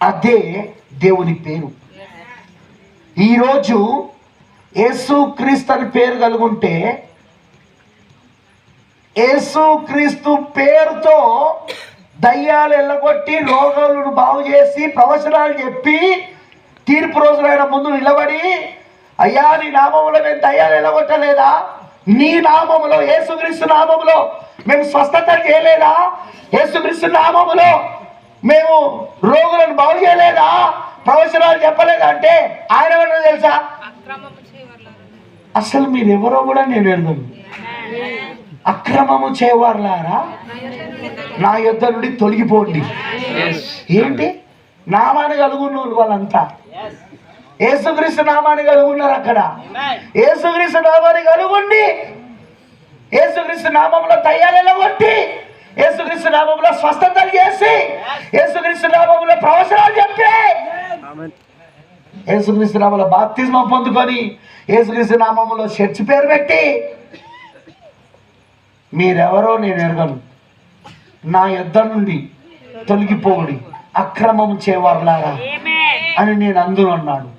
అదే దేవుని పేరు. ఈరోజు యేసు క్రీస్తు అని పేరు కలుగుంటే, యేసు క్రీస్తు పేరుతో దయ్యాలు ఎల్లగొట్టి రోగులను బాగు చేసి ప్రవచనాలు చెప్పి తీర్పు రోజున ఆయన ముందు నిలబడి, అయ్యా నీ నామములో మేము దయ్యాలు ఎల్లగొట్టలేదా, నీ నామములో యేసుక్రీస్తు నామములో మేము స్వస్థత చేయలేదా, యేసుక్రీస్తు నామములో మేము రోగులను బాగు చేయలేదా, ప్రవచనాలు చెప్పలేదా అంటే ఆయన ఎవరో తెలుసా? అసలు మీరెవరో కూడా నేను ఎరుగను. అక్రమము చేయవారులారా నా యొద్ద నుండి తొలగిపోండి. ఏంటి? నామాన్ని కలుగున్న వాళ్ళంతా యేసుక్రీస్తు నామాన్ని కలుగున్నారు. అక్కడ యేసుక్రీస్తు నామాన్ని కలుగుండి, యేసుక్రీస్తు నామంలో దయ్యాలు ఎల్లగొట్టి, యేసుక్రీస్తు నామంలో స్వస్థతలు చేసి, యేసుక్రీస్తు నామంలో ప్రవచనాలు చెప్పి, యేసుక్రీస్తు నామంలో బాప్తిజమం పొందుకొని, యేసుక్రీస్తు నామంలో చర్చి పేరు పెట్టి, మీరెవరో నేను ఎరగను, నా యొద్ద నుండి తొలగిపోవుడి అక్రమం చేయవారులారా అని నేను అందులో అన్నాడు.